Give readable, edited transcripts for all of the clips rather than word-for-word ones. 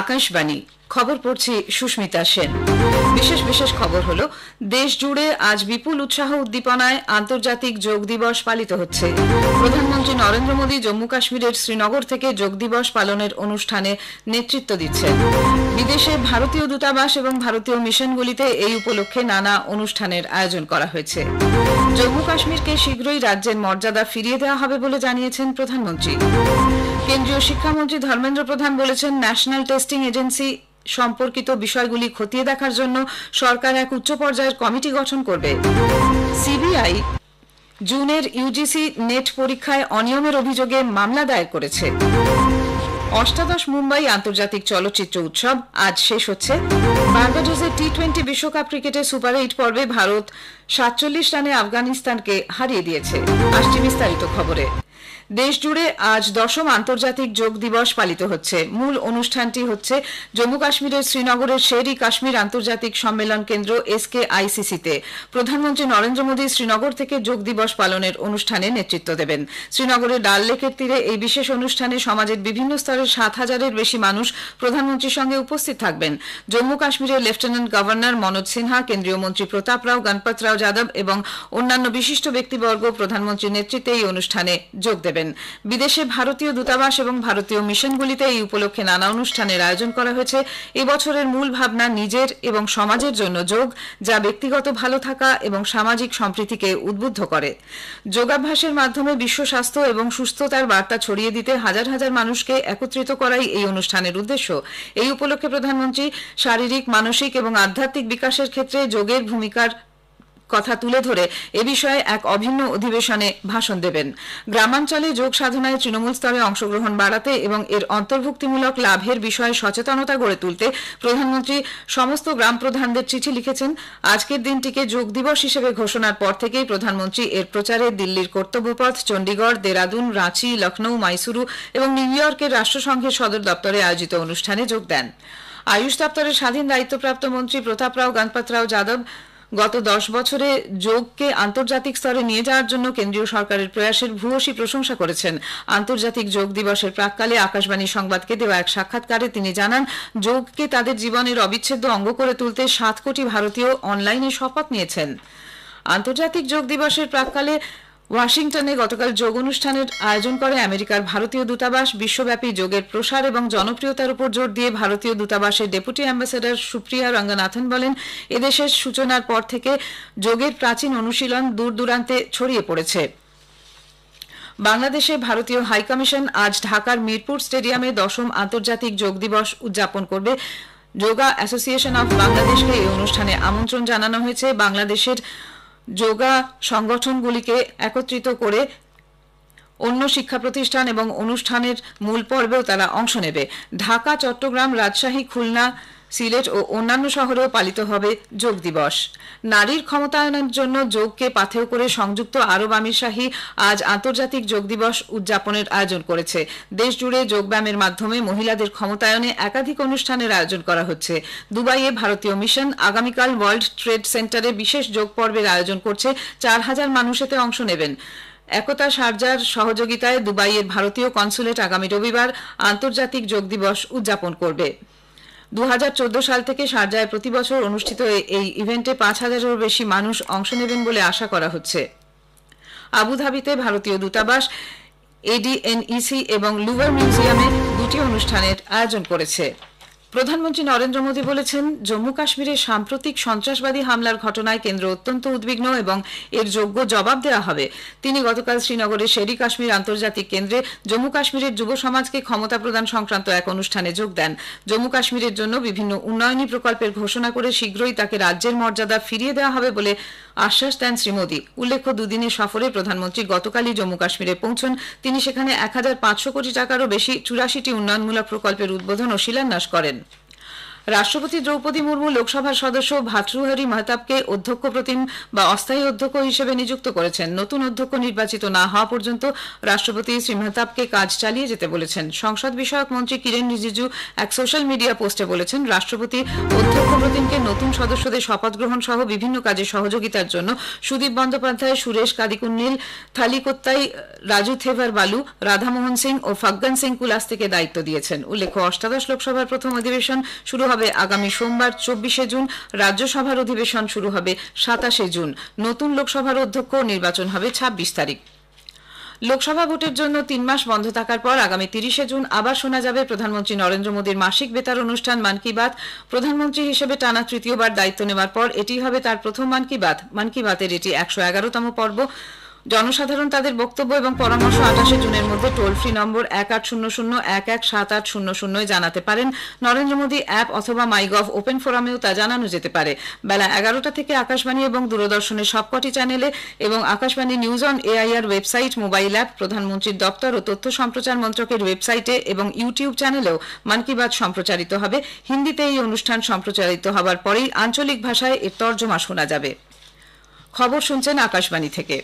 আকাশবাণী খবর পড়ছি সুস্মিতা সেন। বিশেষ খবর হলো, দেশ জুড়ে আজ বিপুল উৎসাহ উদ্দীপনায় আন্তর্জাতিক যোগ দিবস পালিত হচ্ছে। প্রধানমন্ত্রী নরেন্দ্র মোদী জম্মু কাশ্মীরের শ্রীনগর থেকে যোগ দিবস পালনের অনুষ্ঠানে নেতৃত্ব দিচ্ছেন। বিদেশে ভারতীয় দূতাবাস এবং ভারতীয় মিশনগুলিতে এই উপলক্ষে নানা অনুষ্ঠানের আয়োজন করা হয়েছে। জম্মু কাশ্মীরকে শীঘ্রই রাজ্যের মর্যাদা ফিরিয়ে দেওয়া হবে বলে জানিয়েছেন প্রধানমন্ত্রী। কেন্দ্রীয় শিক্ষামন্ত্রী ধর্মেন্দ্র প্রধান বলেছেন, ন্যাশনাল টেস্টিং এজেন্সি সম্পর্কিত বিষয়গুলি খতিয়ে দেখার জন্য সরকার এক উচ্চ পর্যায়ের কমিটি গঠন করবে। সিবিআই জুনের ইউজিসি নেট পরীক্ষায় অনিয়মের অভিযোগে মামলা দায়ের করেছে। অষ্টাদশ মুম্বাই আন্তর্জাতিক চলচ্চিত্র উৎসব আজ শেষ হচ্ছে। বাংলাদেশের টি-20 বিশ্বকাপ ক্রিকেটের সুপার 8 পর্বে ভারত 47 রানে আফগানিস্তানকে হারিয়ে দিয়েছে। আসছে বিস্তারিত খবরে। দেশ জুড়ে আজ 10ম আন্তর্জাতিক যোগ দিবস পালিত হচ্ছে। মূল অনুষ্ঠানটি হচ্ছে জম্মু কাশ্মীরের শ্রীনগরের শের-ই কাশ্মীর আন্তর্জাতিক সম্মেলন কেন্দ্র SKICC-তে। প্রধানমন্ত্রী নরেন্দ্র মোদী শ্রীনগর থেকে যোগ দিবস পালনের অনুষ্ঠানে নেতৃত্ব দেবেন। শ্রীনগরের ডাল লেকের তীরে এই বিশেষ অনুষ্ঠানে সমাজের বিভিন্ন স্তরের 7,000-এর বেশি মানুষ প্রধানমন্ত্রীর সঙ্গে উপস্থিত থাকবেন। জম্মু কাশ্মীরের লেফটেন্যান্ট গভর্নর মনোজ সিনহা, কেন্দ্রীয় মন্ত্রী প্রতাপ রাও, গণপত রাও যাদব এবং অন্যান্য বিশিষ্ট ব্যক্তিবর্গ প্রধানমন্ত্রীর নেতৃত্বে এই অনুষ্ঠানে যোগ দেবেন। বিদেশে ভারতীয় দূতাবাস এবং ভারতীয় মিশনগুলিতে এই উপলক্ষে নানা অনুষ্ঠানের আয়োজন করা হয়েছে। এবছরের মূল ভাবনা নিজের এবং সমাজের জন্য যোগ, যা ব্যক্তিগত ভালো থাকা এবং সামাজিক সম্প্রীতিকে উদ্বুদ্ধ করে। যোগাভ্যাসের মাধ্যমে বিশ্ব স্বাস্থ্য এবং সুস্থতার বার্তা ছড়িয়ে দিতে হাজার হাজার মানুষকে একত্রিত করাই এই অনুষ্ঠানের উদ্দেশ্য। এই উপলক্ষে প্রধানমন্ত্রী শারীরিক, মানসিক এবং আধ্যাত্মিক বিকাশের ক্ষেত্রে যোগের ভূমিকার কথা তুলে ধরে এ বিষয়ে এক অভিন্ন অধিবেশনে ভাষণ দেবেন। গ্রামাঞ্চলে যোগ সাধনায় তৃণমূল স্তরে অংশগ্রহণ বাড়াতে এবং এর অন্তর্ভুক্তিমূলক লাভের বিষয়ে সচেতনতা গড়ে তুলতে প্রধানমন্ত্রী সমস্ত গ্রাম প্রধানদের চিঠি লিখেছেন। আজকের দিনটিকে যোগ দিবস হিসেবে ঘোষণার পর থেকেই প্রধানমন্ত্রী এর প্রচারে দিল্লির কর্তব্যপথ, চণ্ডীগড়, দেরাদুন, রাঁচি, লখনৌ, মাইসুরু এবং নিউ ইয়র্কের রাষ্ট্রসংঘের সদর দপ্তরে আয়োজিত অনুষ্ঠানে যোগ দেন। আয়ুষ দপ্তরের স্বাধীন দায়িত্বপ্রাপ্ত মন্ত্রী প্রতাপ রাও, গণপত রাও যাদব গত 10 বছরে যোগকে আন্তর্জাতিক স্তরে নিয়ে যাওয়ার জন্য কেন্দ্রীয় সরকারের প্রয়াসের ভূয়সী প্রশংসা করেছেন। আন্তর্জাতিক যোগ দিবসের প্রাক্কালে আকাশবাণী সংবাদকে দেওয়া এক সাক্ষাৎকারে তিনি জানান, যোগকে তাদের জীবনের অবিচ্ছেদ্য অঙ্গ করে তুলতে 7 কোটি ভারতীয় অনলাইনে শপথ নিয়েছেন। আন্তর্জাতিক যোগ দিবসের প্রাক্কালে ওয়াশিংটনে গতকাল যোগ অনুষ্ঠানের আয়োজন করে আমেরিকার ভারতীয় দূতাবাস। বিশ্বব্যাপী যোগের প্রসার এবং জনপ্রিয়তার উপর জোর দিয়ে ভারতীয় দূতাবাসের ডেপুটি অ্যাম্বাসেডর সুপ্রিয়া রঙ্গনাথন বলেন, এদেশের সূচনার পর থেকে যোগের প্রাচীন অনুশীলন দূর দূরান্তে ছড়িয়ে পড়েছে। বাংলাদেশে ভারতীয় হাইকমিশন আজ ঢাকার মিরপুর স্টেডিয়ামে 10ম আন্তর্জাতিক যোগ দিবস উদযাপন করবে। যোগা অ্যাসোসিয়েশন অফ বাংলাদেশকে এই অনুষ্ঠানে আমন্ত্রণ জানানো হয়েছে। বাংলাদেশের যোগা সংগঠনগুলিকে একত্রিত করে অন্য শিক্ষা প্রতিষ্ঠান এবং অনুষ্ঠানের মূল পর্বেও তারা অংশ নেবে। ঢাকা, চট্টগ্রাম, রাজশাহী, খুলনা, সিলেট ও অন্যান্য শহরেও পালিত হবে যোগ দিবস। নারীর ক্ষমতায়নের জন্য যোগকে পাথেয় করে সংযুক্ত আরব আমিরশাহী আজ আন্তর্জাতিক যোগ দিবস উদযাপনের আয়োজন করেছে। দেশ জুড়ে যোগব্যায়ামের মাধ্যমে মহিলাদের ক্ষমতায়নে একাধিক অনুষ্ঠানের আয়োজন করা হচ্ছে। দুবাইয়ে ভারতীয় মিশন আগামীকাল ওয়ার্ল্ড ট্রেড সেন্টারে বিশেষ যোগ পর্বের আয়োজন করছে। 4000 মানুষ এতে অংশ নেবেন। একতা শারজার সহযোগিতায় দুবাইয়ের ভারতীয় কনসুলেট আগামী রবিবার আন্তর্জাতিক যোগ দিবস উদযাপন করবে। 2014 সাল থেকে শারজায় প্রতি বছর অনুষ্ঠিত এই ইভেন্টে 5000-এরও বেশি মানুষ অংশ নেবেন বলে আশা করা হচ্ছে। আবুধাবিতে ভারতীয় দূতাবাস, ADNEC এবং লুভার মিউজিয়ামে 2টি অনুষ্ঠানের আয়োজন করেছে। প্রধানমন্ত্রী নরেন্দ্র মোদী বলেছেন, জম্মু কাশ্মীরে সাম্প্রতিক সন্ত্রাসবাদী হামলার ঘটনায় কেন্দ্র অত্যন্ত উদ্বিগ্ন এবং এর যোগ্য জবাব দেওয়া হবে। তিনি গতকাল শ্রীনগরের শের-ই কাশ্মীর আন্তর্জাতিক কেন্দ্রে জম্মু কাশ্মীরের যুব সমাজকে ক্ষমতা প্রদান সংক্রান্ত এক অনুষ্ঠানে যোগ দেন। জম্মু কাশ্মীরের জন্য বিভিন্ন উন্নয়নী প্রকল্পের ঘোষণা করে শীঘ্রই তাকে রাজ্যের মর্যাদা ফিরিয়ে দেওয়া হবে বলে আশ্বাস দেন শ্রী মোদী। উল্লেখ্য, দুদিনের সফরে প্রধানমন্ত্রী গতকালই জম্মু কাশ্মীরে পৌঁছন। তিনি সেখানে 1500 কোটি টাকারও বেশি 84টি উন্নয়নমূলক প্রকল্পের উদ্বোধন ও শিলান্যাস করেন। রাষ্ট্রপতি দ্রৌপদী মুর্মু লোকসভার সদস্য ভাতৃহরি মাহতাবকে অধ্যক্ষ প্রতিম বা অস্থায়ী অধ্যক্ষ হিসেবে নিযুক্ত করেছেন। নতুন অধ্যক্ষ নির্বাচিত না হওয়া পর্যন্ত রাষ্ট্রপতি শ্রী মাহতাবকে কাজ চালিয়ে যেতে বলেছেন। সংসদ বিষয়ক মন্ত্রী কিরেন রিজিজু এক সোশ্যাল মিডিয়া পোস্টে বলেছেন, রাষ্ট্রপতি অধ্যক্ষ প্রতিমকে নতুন সদস্যদের শপথ গ্রহণ সহ বিভিন্ন কাজে সহযোগিতার জন্য সুদীপ বন্দ্যোপাধ্যায়, সুরেশ কাদিকুন্নিল, থালিকোত্তাই, রাজু থেভার বালু, রাধামোহন সিং ও ফাগ্গান সিং কুলাস থেকে দায়িত্ব দিয়েছেন। উল্লেখ্য, অষ্টাদশ লোকসভার প্রথম অধিবেশন শুরু হবে আগামী সোমবার 24শে জুন। রাজ্যসভার অধিবেশন শুরু হবে 27শে জুন। নতুন লোকসভার অধ্যক্ষ নির্বাচন হবে 26 তারিখ। লোকসভা ভোটের জন্য 3 মাস বন্ধ থাকার পর আগামী 30শে জুন আবার শোনা যাবে প্রধানমন্ত্রী নরেন্দ্র মোদীর মাসিক বেতার অনুষ্ঠান মন কি বাত। প্রধানমন্ত্রী হিসেবে টানা তৃতীয়বার দায়িত্ব নেওয়ার পর এটি হবে তার প্রথম মন কি বাত। মন কি বাতের এটি 111তম পর্ব। জনসাধারণ তাদের বক্তব্য এবং পরামর্শ 28শে জুনের মধ্যে টোল ফ্রি নম্বর 1800-117800 জানাতে পারেন। নরেন্দ্র মোদী অ্যাপ অথবা মাইগভ ওপেন ফোরামেও তা জানানো যেতে পারে। বেলা 11টা থেকে আকাশবাণী এবং দূরদর্শনের সবকটি চ্যানেলে এবং Akashvani news on AIR website, mobile app, প্রধানমন্ত্রীর দপ্তর ও তথ্য সম্প্রচার মন্ত্রকের ওয়েবসাইটে এবং ইউটিউব চ্যানেলেও মন কি বাত সম্প্রচারিত হবে। হিন্দিতে এই অনুষ্ঠান সম্প্রচারিত হবার পরেই আঞ্চলিক ভাষায় এর তর্জমা শোনা যাবে। খবর শুনছেন আকাশবাণী থেকে।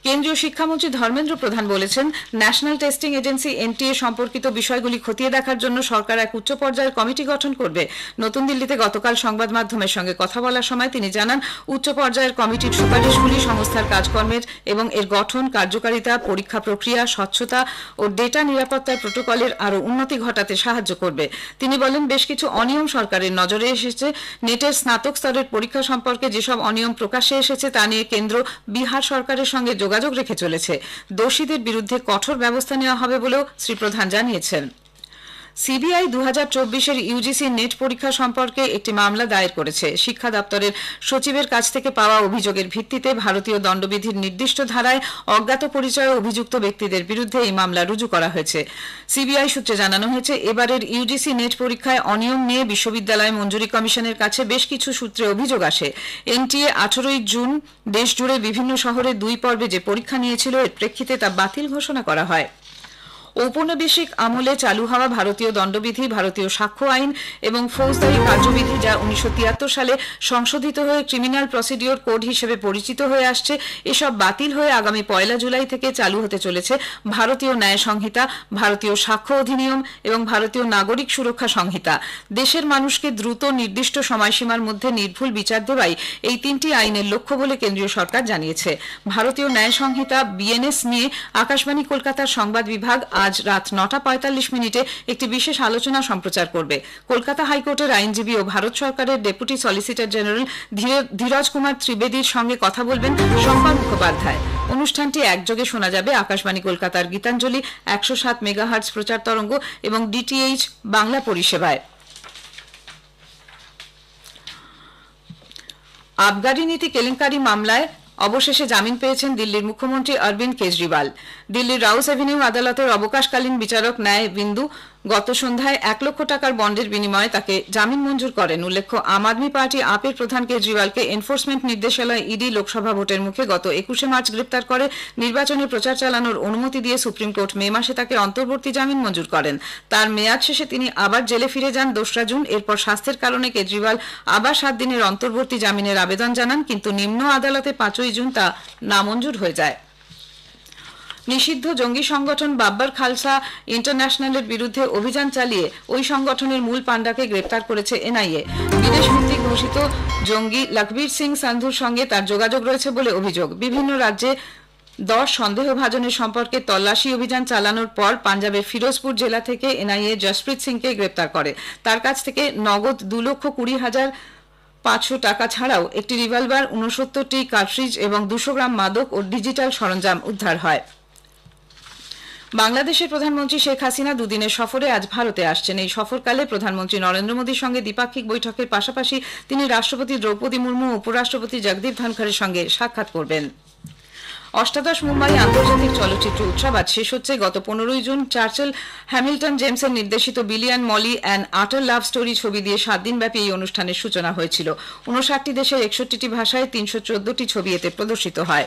কেন্দ্রীয় শিক্ষামন্ত্রী ধর্মেন্দ্র প্রধান বলেছেন, ন্যাশনাল টেস্টিং এজেন্সি এনটিএ সম্পর্কিত বিষয়গুলি খতিয়ে দেখার জন্য সরকার এক উচ্চ পর্যায়ের কমিটি গঠন করবে। নতুন দিল্লিতে গতকাল সংবাদ মাধ্যমের সঙ্গে কথা বলার সময় তিনি জানান, উচ্চ পর্যায়ের কমিটির সুপারিশগুলি সংস্থার কাজকর্মের এবং এর গঠন, কার্যকারিতা, পরীক্ষা প্রক্রিয়া, স্বচ্ছতা ও ডেটা নিরাপত্তার প্রোটোকলের আরও উন্নতি ঘটাতে সাহায্য করবে। তিনি বলেন, বেশ কিছু অনিয়ম সরকারের নজরে এসেছে। নেটের স্নাতক স্তরের পরীক্ষা সম্পর্কে যেসব অনিয়ম প্রকাশ্যে এসেছে তা নিয়ে কেন্দ্র বিহার সরকারের সঙ্গে যোগাযোগ রেখে চলেছে। দোষীদের বিরুদ্ধে কঠোর ব্যবস্থা নেওয়া হবে বলেও শ্রী প্রধান জানিয়েছেন। সিবিআই 2024-এর ইউজিসি নেট পরীক্ষা সম্পর্কে একটি মামলা দায়ের করেছে। শিক্ষা দপ্তরের সচিবের কাছ থেকে পাওয়া অভিযোগের ভিত্তিতে ভারতীয় দণ্ডবিধির নির্দিষ্ট ধারায় অজ্ঞাত পরিচয়ে অভিযুক্ত ব্যক্তিদের বিরুদ্ধে এই মামলা রুজু করা হয়েছে। সিবিআই সূত্রে জানানো হয়েছে, এবারের ইউজিসি নেট পরীক্ষায় অনিয়ম নিয়ে বিশ্ববিদ্যালয় মঞ্জুরি কমিশনের কাছে বেশ কিছু সূত্রে অভিযোগ আসে। এনটিএ 18ই জুন দেশজুড়ে বিভিন্ন শহরে 2 পর্বে যে পরীক্ষা নিয়েছিল, এর প্রেক্ষিতে তা বাতিল ঘোষণা করা হয়। ঔপনিবেশিক আমলে চালু হওয়া ভারতীয় দণ্ডবিধি, ভারতীয় সাক্ষ্য আইন এবং ফৌজদারি কার্যবিধি, যা 1973 সালে সংশোধিত হয়ে ক্রিমিনাল প্রসিডিওর কোড হিসেবে পরিচিত হয়ে আসছে, এসব বাতিল হয়ে আগামী 1 জুলাই থেকে চালু হতে চলেছে ভারতীয় ন্যায় সংহিতা, ভারতীয় সাক্ষ্য অধিনিয়ম এবং ভারতীয় নাগরিক সুরক্ষা সংহিতা। দেশের মানুষকে দ্রুত নির্দিষ্ট সময়সীমার মধ্যে নির্ভুল বিচার দেওয়াই এই 3টি আইনের লক্ষ্য বলে কেন্দ্রীয় সরকার জানিয়েছে। ভারতীয় ন্যায় সংহিতা বিএনএস নিয়ে আকাশবাণী কলকাতার সংবাদ বিভাগ আজ রাত 9:45 একটি বিশেষ আলোচনা সম্প্রচার করবে। কলকাতা হাইকোর্টের আইনজীবী ও ভারত সরকারের deputy solicitor general Dhiraj Kumar ত্রিবেদীর সঙ্গে কথা বলবেন শঙ্কর মুখোপাধ্যায়। অনুষ্ঠানটি একযোগে শোনা যাবে আকাশবাণী কলকাতার গীতাঞ্জলি 107 মেগাহার্টজ প্রচার তরঙ্গ এবং ডিটিএইচ বাংলা পরিষেবায়। আবগারি নীতি কেলেঙ্কারি মামলায় অবশেষে জামিন পেয়েছেন দিল্লির মুখ্যমন্ত্রী অরবিন্দ কেজরিওয়াল। দিল্লির রাউস অ্যাভিনিউ আদালতের অবকাশকালীন বিচারক ন্যায় বিন্দু গত সন্ধ্যায় 1 লক্ষ টাকার বন্ডের বিনিময়ে তাকে জামিন মঞ্জুর করেন। উল্লেখ্য, আম আদমি পার্টি আপের প্রধান কেজরিওয়ালকে এনফোর্সমেন্ট নির্দেশালয় ইডি লোকসভা ভোটের মুখে গত 21শে মার্চ গ্রেপ্তার করে নির্বাচনের প্রচার চালানোর অনুমতি দিয়ে সুপ্রিম কোর্ট মে মাসে তাকে অন্তর্বর্তী জামিন মঞ্জুর করেন। তার মেয়াদ শেষে তিনি আবার জেলে ফিরে যান 2রা জুন। এরপর স্বাস্থ্যের কারণে কেজরিওয়াল আবার 7 দিনের অন্তর্বর্তী জামিনের আবেদন জানান, কিন্তু নিম্ন আদালতে 5ই জুন তা নামঞ্জুর হয়ে যায়। নিষিদ্ধ জঙ্গি সংগঠন বাব্বার খালসা ইন্টারন্যাশনালের বিরুদ্ধে অভিযান চালিয়ে ওই সংগঠনের মূল পান্ডাকে গ্রেপ্তার করেছে এনআইএ। বিদেশ ভিত্তিক ঘোষিত জঙ্গি লখবীর সিং সান্ধুর সঙ্গে তার যোগাযোগ রয়েছে বলে অভিযোগ। বিভিন্ন রাজ্যে 10 সন্দেহভাজনের সম্পর্কে তল্লাশি অভিযান চালানোর পর পাঞ্জাবের ফিরোজপুর জেলা থেকে এনআইএ জসপ্রীত সিংকে গ্রেপ্তার করে। তার কাছ থেকে নগদ 2,20,500 টাকা ছাড়াও একটি রিভলভার, 69টি কার্ট্রিজ এবং 200 গ্রাম মাদক ও ডিজিটাল সরঞ্জাম উদ্ধার হয়। বাংলাদেশের প্রধানমন্ত্রী শেখ হাসিনা 2 দিনের সফরে আজ ভারতে আসছেন। এই সফরকালে প্রধানমন্ত্রী নরেন্দ্র মোদীর সঙ্গে দ্বিপাক্ষিক বৈঠকের পাশাপাশি তিনি রাষ্ট্রপতি দ্রৌপদী মুর্মু ও উপরাষ্ট্রপতি জগদীপ ধনখড়ের সঙ্গে সাক্ষাৎ করবেন। অষ্টাদশ মুম্বাই আন্তর্জাতিক চলচ্চিত্র উৎসব আজ শেষ হচ্ছে। গত 15ই জুন চার্চেল হ্যামিল্টন জেমসের নির্দেশিত বিলিয়ন মলি অ্যান্ড আটার লাভ স্টোরি ছবি দিয়ে 7 দিনব্যাপী এই অনুষ্ঠানের সূচনা হয়েছিল। 59টি দেশের 61টি ভাষায় 314টি ছবি এতে প্রদর্শিত হয়।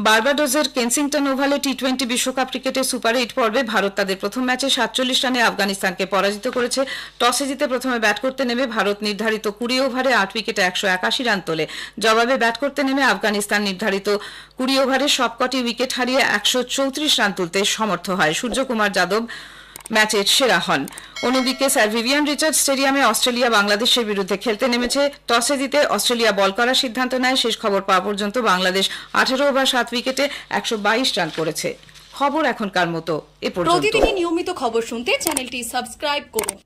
বার্বাডোসের কেনসিংটন ওভালে টি-20 বিশ্বকাপ ক্রিকেটের সুপার 8 পর্বে ভারত তাদের প্রথম ম্যাচে 47 রানে আফগানিস্তানকে পরাজিত করেছে। টসে জিতে প্রথমে ব্যাট করতে নেমে ভারত নির্ধারিত 20 ওভারে 8 উইকেটে 181 রান তোলে। জবাবে ব্যাট করতে নেমে আফগানিস্তান নির্ধারিত 20 ওভারে সবকটি উইকেট হারিয়ে 134 রান তুলতে সমর্থ হয়। সূর্যকুমার যাদব ম্যাচের সেরা হন। অন্যদিকে স্যার ভিভিয়ান রিচার্ডস স্টেডিয়ামে অস্ট্রেলিয়া বাংলাদেশের বিরুদ্ধে খেলতে নেমেছে। টসে জিতে অস্ট্রেলিয়া বল করার সিদ্ধান্ত নেয়। শেষ খবর পাওয়া পর্যন্ত বাংলাদেশ 18 ওভার 7 উইকেটে 122 রান করেছে। খবর এখনকার মতো এ পর্যন্ত। প্রতিদিনই নিয়মিত খবর শুনতে চ্যানেলটি সাবস্ক্রাইব করুন।